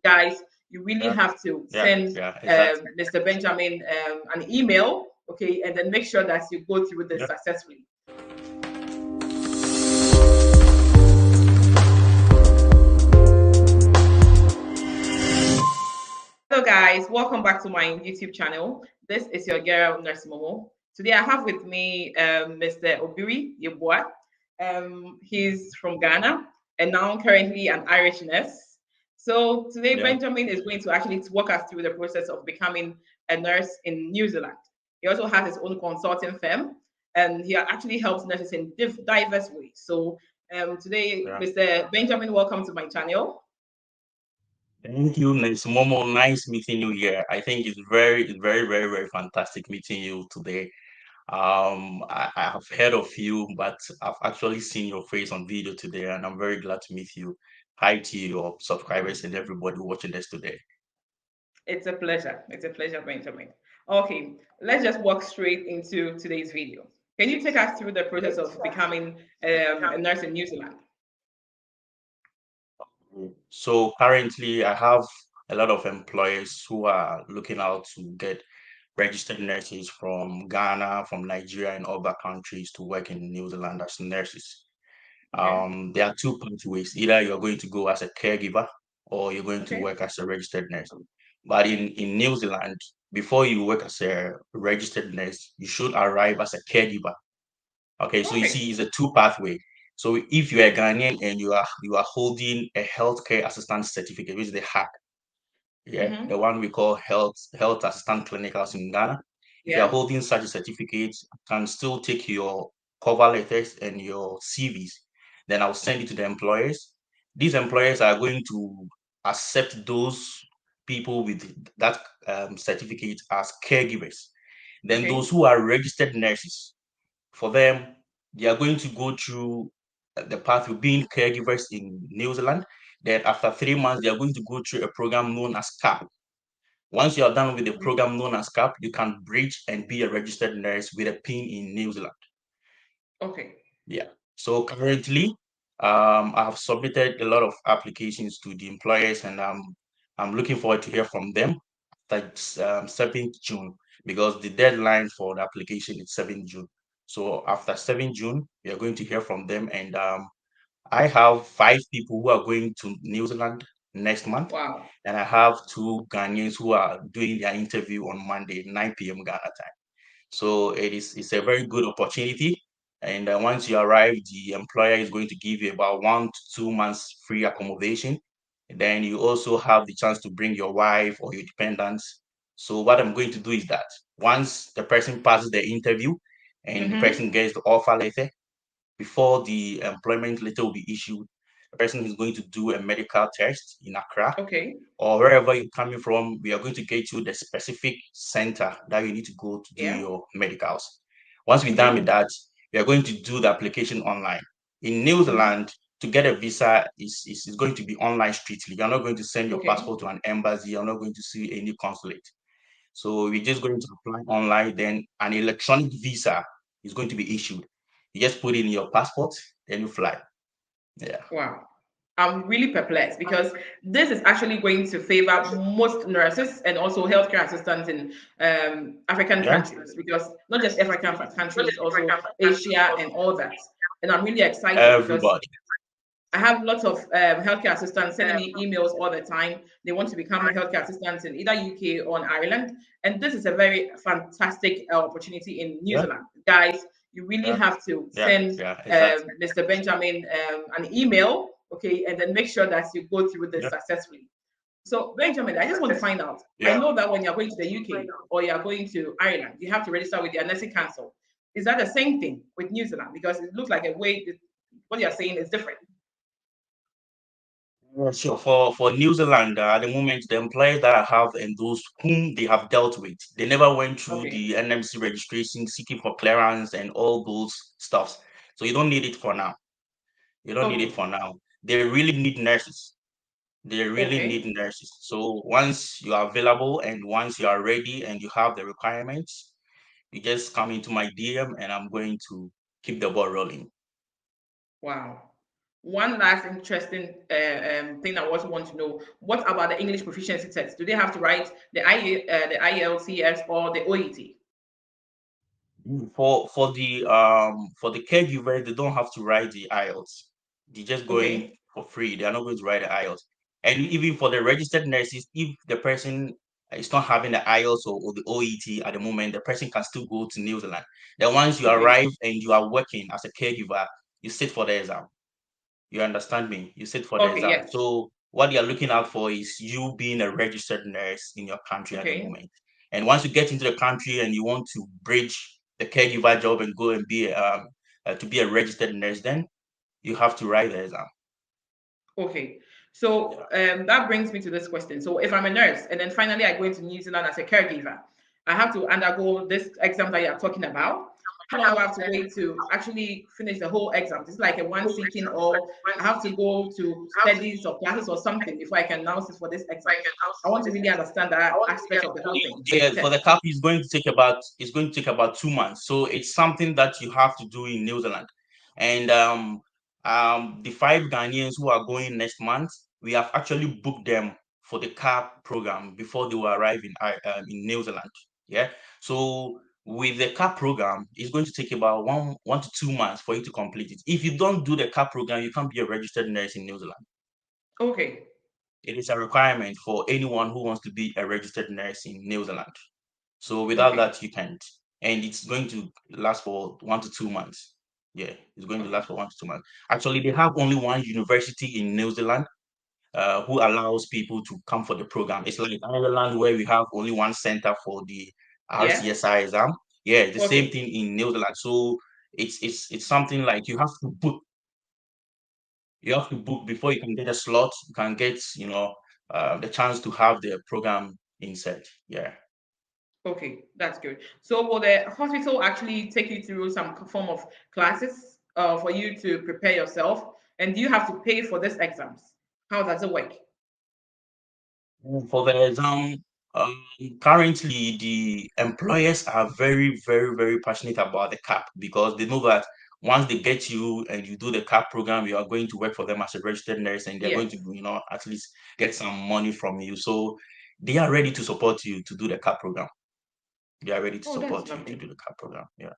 Guys, you really Yeah, have to yeah, send yeah, exactly. Mr. Benjamin an email, okay, and then make sure that you go through this Yeah. successfully. Hello, guys. Welcome back to my YouTube channel. This is your girl, Nurse Momo. Today, I have with me Mr. Obiri Yeboah. He's from Ghana and now currently an Irish nurse. So today, Yeah. Benjamin is going to actually walk us through the process of becoming a nurse in New Zealand. He also has his own consulting firm, and he actually helps nurses in diverse ways. So today, Yeah. Mr. Benjamin, welcome to my channel. Thank you, Miss Momo. Nice meeting you here. I think it's very fantastic meeting you today. I have heard of you, but I've actually seen your face on video today, and I'm very glad to meet you. Hi to your subscribers and everybody watching this today. It's a pleasure. It's a pleasure, Benjamin. Okay, let's just walk straight into today's video. Can you take us through the process of becoming a nurse in New Zealand? So currently, I have a lot of employers who are looking out to get registered nurses from Ghana, from Nigeria, and other countries to work in New Zealand as nurses. Okay. There are two pathways. Either you're going to go as a caregiver or you're going to Okay. work as a registered nurse. But in New Zealand, before you work as a registered nurse, you should arrive as a caregiver. Okay, so you Okay. see, it's a two pathway. So if you are Ghanaian and you are holding a healthcare assistant certificate, which is the hack, yeah, Mm-hmm. the one we call health assistant clinicals in Ghana. If you are Yeah. holding such a certificate, you can still take your cover letters and your CVs. Then I'll send it to the employers. These employers are going to accept those people with that certificate as caregivers. Then those Okay. who are registered nurses, for them, they are going to go through the path of being caregivers in New Zealand. Then after 3 months, they are going to go through a program known as CAP. Once you are done with the program known as CAP, you can bridge and be a registered nurse with a PIN in New Zealand. Okay. Yeah. So currently, I have submitted a lot of applications to the employers, and I'm looking forward to hear from them. That's 7th June, because the deadline for the application is 7th June. So after 7th June, we are going to hear from them, and I have 5 people who are going to New Zealand next month, Wow. and I have 2 Ghanaians who are doing their interview on Monday, 9 p.m. Ghana time. So it's a very good opportunity. And once you arrive, the employer is going to give you about 1 to 2 months free accommodation. And then you also have the chance to bring your wife or your dependents. So what I'm going to do is that once the person passes the interview and the Mm-hmm. person gets the offer letter, before the employment letter will be issued, the person is going to do a medical test in Accra Okay. or wherever you're coming from. We are going to get you the specific center that you need to go to do Yeah. your medicals. Once we're done with Okay. that, we are going to do the application online. In New Mm-hmm. Zealand, to get a visa is going to be online strictly. You're not going to send your Okay. passport to an embassy. You're not going to see any consulate. So we're just going to apply online. Then an electronic visa is going to be issued. You just put in your passport, then you fly. Yeah. Wow. I'm really perplexed because this is actually going to favor most nurses and also healthcare assistants in African Yeah. countries, because not just African countries, also Asia and all that. And I'm really excited because Everybody. I have lots of healthcare assistants sending me emails all the time. They want to become healthcare assistants in either UK or in Ireland. And this is a very fantastic opportunity in New Yeah. Zealand. Guys, you really Yeah. have to Yeah. send Yeah. Exactly. Mr. Benjamin an email, okay, and then make sure that you go through this Yeah. successfully. So, Benjamin, I just want to find out. I Yeah. know that when you're going to the UK or you're going to Ireland, you have to register with the nursing council. Is that the same thing with New Zealand? Because it looks like a way, what you're saying is different. So for New Zealand, at the moment, the employers that I have and those whom they have dealt with, they never went through Okay. the NMC registration, seeking for clearance and all those stuffs. So you don't need it for now. You don't need it Okay. for now. They really need nurses. They really need Okay. nurses. So once you are available and once you are ready and you have the requirements, you just come into my DM and I'm going to keep the ball rolling. Wow. One last interesting thing I also want to know: what about the English proficiency test? Do they have to write the IELTS or the OET? For the caregiver, they don't have to write the IELTS. They're just going Okay, for free. They are not going to write the IELTS. And even for the registered nurses, if the person is not having the IELTS or the OET at the moment, the person can still go to New Zealand. Then once you okay, arrive and you are working as a caregiver, you sit for the exam. You understand me? You sit for the okay, exam. yes, So what you're looking out for is you being a registered nurse in your country at the okay, moment. And once you get into the country and you want to bridge the caregiver job and go and be to be a registered nurse, then you have to write the exam. okay. So Yeah. that brings me to this question. So if I'm a nurse and then finally I go into New Zealand as a caregiver, I have to undergo this exam that you're talking about. How long do I have to wait to actually finish the whole exam? It's like a one sitting, or I have to go to studies or classes or something before I can now sit for this exam. I want to really understand that aspect of the whole thing, the Yeah, for the test. CAP it's going to take about 2 months. So it's something that you have to do in New Zealand. And the five Ghanaians who are going next month, we have actually booked them for the CAP program before they will arrive in New Zealand. Yeah. So with the CAP program, it's going to take about 1 to 2 months for you to complete it. If you don't do the CAP program, you can't be a registered nurse in New Zealand. Okay, It is a requirement for anyone who wants to be a registered nurse in New Zealand. So without okay, that, you can't. And it's going to last for 1 to 2 months. Yeah, it's going to okay. last for 1 to 2 months. Actually, they have only one university in New Zealand who allows people to come for the program. It's like Ireland, where we have only one center for the Yeah. RCSI exam. Yeah, the same Okay. thing in New Zealand. So it's something like you have to book. You have to book before you can get a slot. You can get the chance to have the program inside. Yeah. Okay, that's good. So will the hospital actually take you through some form of classes for you to prepare yourself? And do you have to pay for these exams? How does it work? For the exam, currently the employers are very, very, very passionate about the CAP because they know that once they get you and you do the CAP program, you are going to work for them as a registered nurse and they're going Yes. to, at least get some money from you. So they are ready to support you to do the CAP program. They are ready to Oh, that's support you to lovely. do the CAP program. Yeah.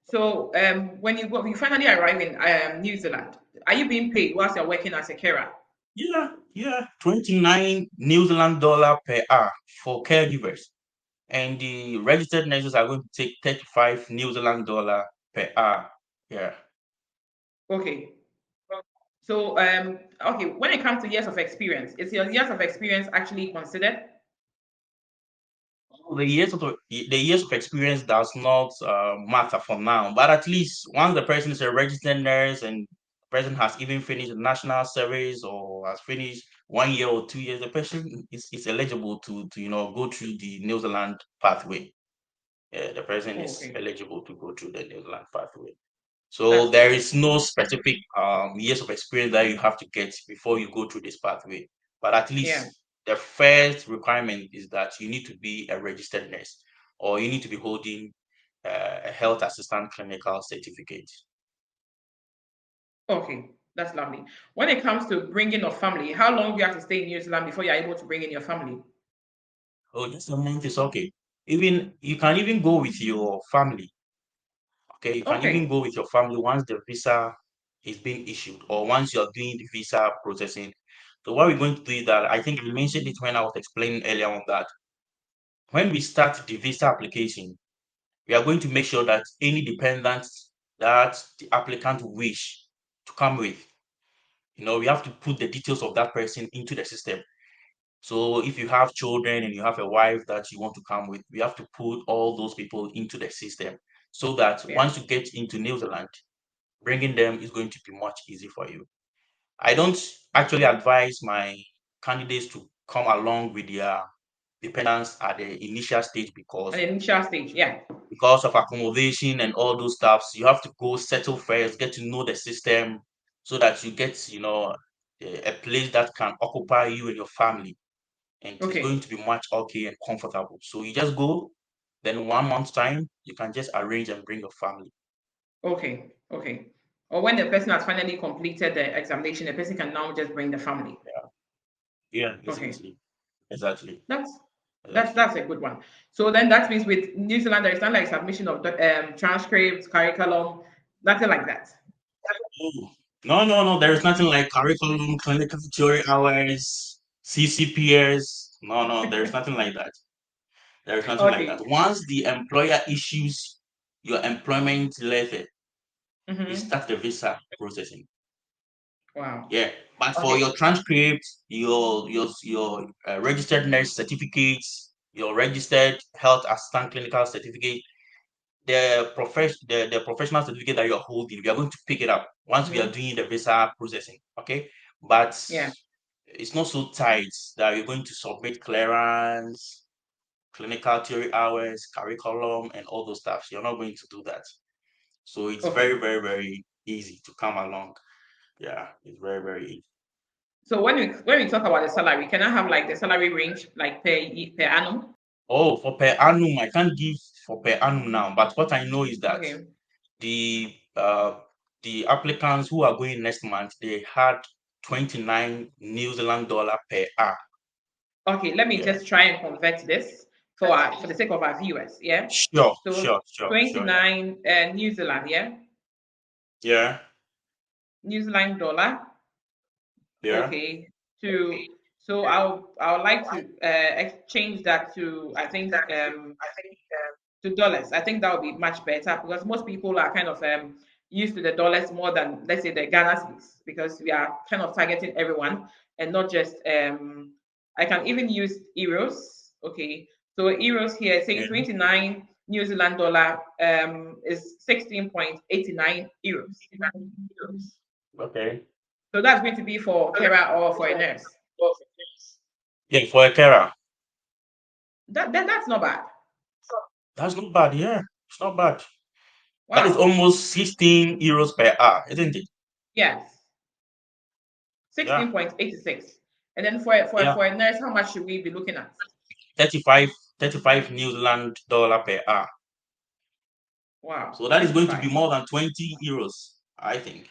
So when you finally arrive in New Zealand, are you being paid whilst you're working as a carer? Yeah, yeah. 29 New Zealand dollar per hour for caregivers. And the registered nurses are going to take 35 New Zealand dollar per hour. Yeah. Okay. So okay, when it comes to years of experience, is your years of experience actually considered? The years of experience does not matter for now, but at least once the person is a registered nurse and the person has even finished the national service or has finished 1 year or 2 years, the person is eligible to go through the New Zealand pathway. Yeah, the person Oh, is okay. eligible to go through the New Zealand pathway. So That's there good. is no specific years of experience that you have to get before you go through this pathway. But at Yeah. least the first requirement is that you need to be a registered nurse or you need to be holding a health assistant clinical certificate. Okay, that's lovely. When it comes to bringing a family, how long do you have to stay in New Zealand before you're able to bring in your family? Oh, just a month is okay. Even you can even go with your family. Okay, you can even Okay, go with your family once the visa is being issued or once you're doing the visa processing. So what we're going to do is that I think I mentioned it when I was explaining earlier on that when we start the visa application, we are going to make sure that any dependents that the applicant wish to come with, we have to put the details of that person into the system. So if you have children and you have a wife that you want to come with, we have to put all those people into the system so that yeah. once you get into New Zealand, bringing them is going to be much easy for you. I don't actually advise my candidates to come along with their dependents at the initial stage An initial stage, yeah. because of accommodation and all those stuffs. You have to go settle first, get to know the system so that you get, a place that can occupy you and your family. And it's going Okay, to be much okay and comfortable. So you just go, then 1 month time, you can just arrange and bring your family. okay, okay. Or when the person has finally completed the examination, the person can now just bring the family. Yeah, Okay, exactly. Exactly. that's Exactly. that's a good one. So then that means with New Zealand, there is not like submission of the transcripts, curriculum, nothing like that. Oh, no, no, no. There's nothing like curriculum, clinical theory hours, CCPS. No, no, there's nothing like that. There's nothing like that. Okay. Once the employer issues your employment letter, you Mm-hmm. start the visa processing. Wow. Yeah, but for Okay. your transcript, your registered nurse certificates, your registered health assistant clinical certificate, the professional certificate that you're holding, we are going to pick it up once we are Mm-hmm. doing the visa processing. Okay, but Yeah. it's not so tight that you're going to submit clearance, clinical theory hours, curriculum, and all those stuff. You're not going to do that. So it's very, Okay. very, very easy to come along. Yeah, it's very, very easy. So when we talk about the salary, can I have like the salary range like per annum? Oh, for per annum, I can't give for per annum now, but what I know is that Okay. the uh the applicants who are going next month, they had 29 New Zealand dollar per hour. Okay. Let me Yeah. just try and convert this for the sake of our viewers. Yeah. Sure, So sure, sure, sure. Yeah. 29 New Zealand. Yeah. Yeah. New Zealand dollar. Yeah. Okay. To so I would like to exchange that to I think to dollars. I think that would be much better because most people are kind of used to the dollars more than let's say the Ghana cedis because we are kind of targeting everyone and not just I can even use euros. Okay. So euros here saying Yeah. 29 New Zealand dollar is 16.89 euros. Okay. So that's going to be for carer or for a nurse. Yeah, for a carer. That's not bad. That's not bad, yeah. It's not bad. That is Wow. almost 16 euros per hour, isn't it? Yes. Yeah. 16.86. And then Yeah. for a nurse, how much should we be looking at? 35, 35 New Zealand dollar per hour. Wow, So that is going to be 35. more than 20 euros, I think.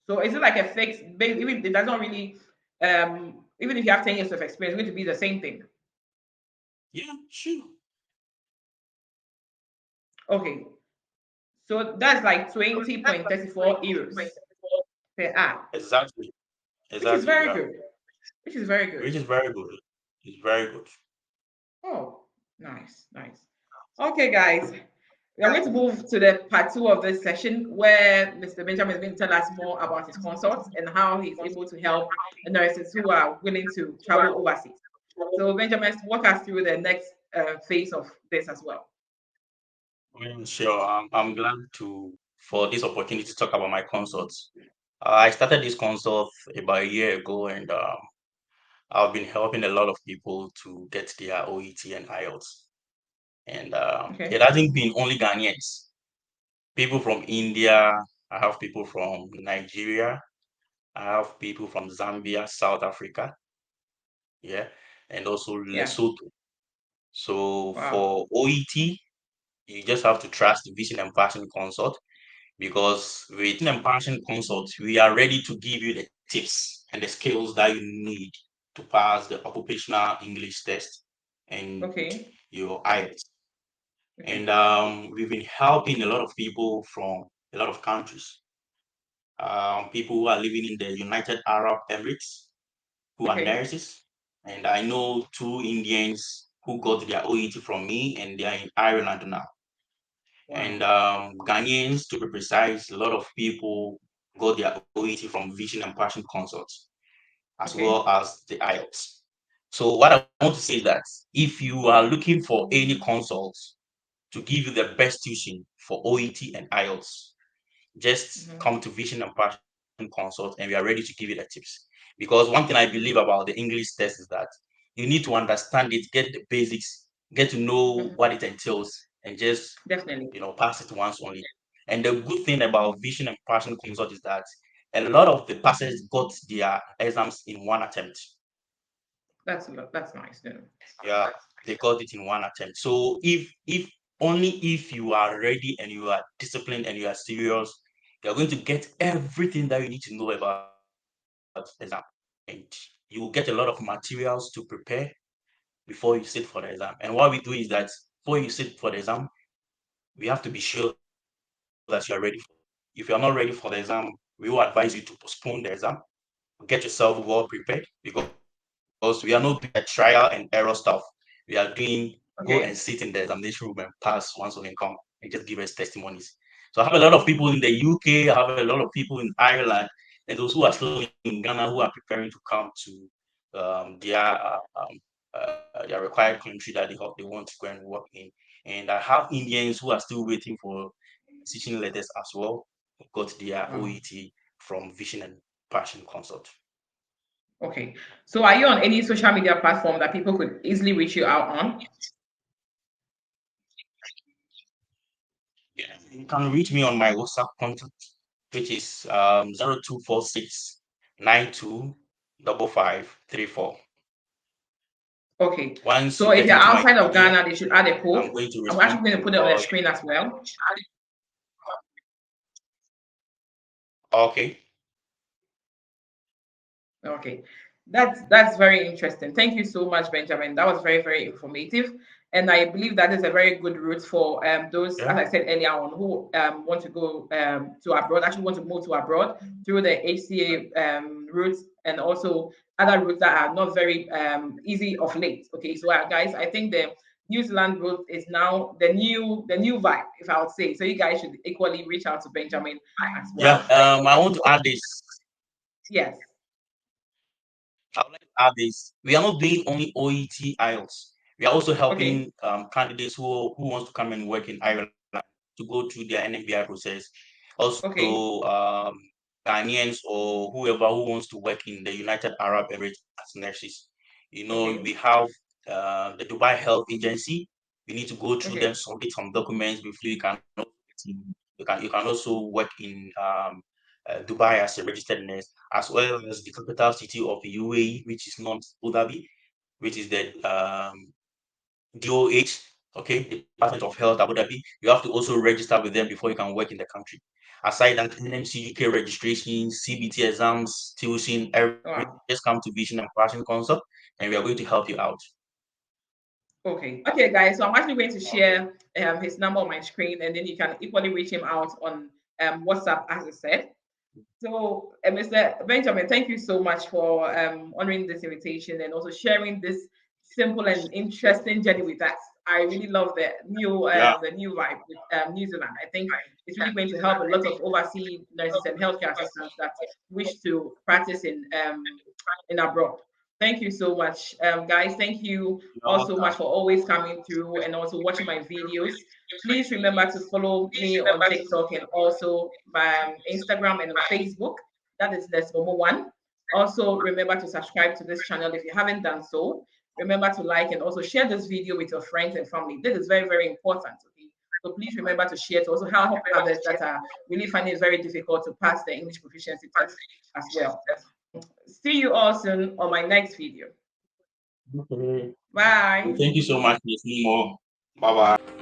So is it like a fixed even it does not really even if you have 10 years of experience, it's going to be the same thing. Yeah, sure. Okay. So that's like 20.34 euros per hour, Exactly. which is Exactly. very Yeah. good. Which is very good. Which is very good. It's very good. Oh, nice, nice. Okay, guys. We are going to move to the part two of this session where Mr. Benjamin is going to tell us more about his consults and how he's able to help nurses who are willing to travel overseas. So, Benjamin, walk us through the next phase of this as well. Well, sure. I'm glad to for this opportunity to talk about my consults. I started this consult about a year ago, and I've been helping a lot of people to get their OET and IELTS. And it Okay. hasn't been only Ghanaians. People from India. I have people from Nigeria. I have people from Zambia, South Africa, yeah, and also Yeah. Lesotho. So Wow. for OET, you just have to trust the Vision and Passion Consult because with Vision and Passion Consult, we are ready to give you the tips and the skills that you need to pass the occupational English test and Okay. your IELTS. Okay. And we've been helping a lot of people from a lot of countries. People who are living in the United Arab Emirates, who are Okay. nurses. And I know two Indians who got their OET from me, and they are in Ireland now. And Wow. Ghanaians, to be precise, a lot of people got their OET from Vision and Passion Consults, as well Okay. as the IELTS. So what I want to say is that if you are looking for any consults to give you the best tuition for OET and IELTS, just Hmm. come to Vision and Passion Consult and we are ready to give you the tips. Because one thing I believe about the English test is that you need to understand it, get the basics, get to know Hmm. what it entails, and just Definitely. pass it once only. And the good thing about Vision and Passion Consult is that a lot of the passers got their exams in one attempt. That's nice. Then. Yeah, they got it in one attempt. So if only if you are ready and you are disciplined and you are serious, you are going to get everything that you need to know about exam. And you will get a lot of materials to prepare before you sit for the exam. And what we do is that before you sit for the exam, we have to be sure that you are ready for it. If you are not ready for the exam, we will advise you to postpone the exam. Get yourself well prepared because we are not doing the trial and error stuff. We are doing go and sit in the Okay. examination room and pass once we come and just give us testimonies. So I have a lot of people in the UK, I have a lot of people in Ireland, and those who are still in Ghana who are preparing to come to their required country that they want to go and work in. And I have Indians who are still waiting for teaching letters as well, who got their OET Wow. from Vision and Passion Consult. Okay. So are you on any social media platform that people could easily reach you out on? Yeah, you can reach me on my WhatsApp contact, which is 0246 Okay. Once So you if get you're into my outside of DM, Ghana, they should add a I'm code. going to I'm respond actually going to to put it on the all. screen as well. Okay. Okay, that's very interesting. Thank you so much, Benjamin. That was very, very informative, and I believe that is a very good route for those, Yeah. as I said earlier on, who want to go to abroad, actually want to move to abroad through the HCA routes, and also other routes that are not very easy of late. Okay, so guys, I think the New Zealand route is now the new vibe, if I would say. So you guys should equally reach out to Benjamin as Yeah. well. I want to add this. Yes. I would like to add this. We are not doing only OET IELTS. We are also Okay. helping candidates who wants to come and work in Ireland to go through their NMBI process. Okay. Also, Ghanaians or whoever who wants to work in the United Arab Emirates as nurses. Okay. We have the Dubai Health Agency. You need to go through them, Okay. submit some documents before you can also work in Dubai as a registered nurse, as well as the capital city of UAE, which is not Abu Dhabi, which is the DOH, okay, Department of Health Abu Dhabi. You have to also register with them before you can work in the country. Aside that, NMC UK registration, CBT exams, tuition, everything, Wow. just come to Vision and Passion Consult, and we are going to help you out. Okay. Okay, guys. So I'm actually going to Okay. share his number on my screen, and then you can equally reach him out on WhatsApp, as I said. So, Mr. Benjamin, thank you so much for honoring this invitation and also sharing this simple and interesting journey with us. I really love Yeah. the new vibe with New Zealand. I think it's really going to help a lot of overseas nurses and healthcare assistants that wish to practice in abroad. Thank you so much, guys. Thank you You're all so much welcome. for always coming through and also watching my videos. Please remember to follow me on TikTok and also my Instagram and Facebook. That is Let's Momo One. Also, remember to subscribe to this channel if you haven't done so. Remember to like and also share this video with your friends and family. This is very, very important. Okay. So please remember to share to also help others that are really finding it very difficult to pass the English proficiency test as well. See you all soon on my next video. Okay. Bye. Thank you so much, Miss Nemo. Bye bye.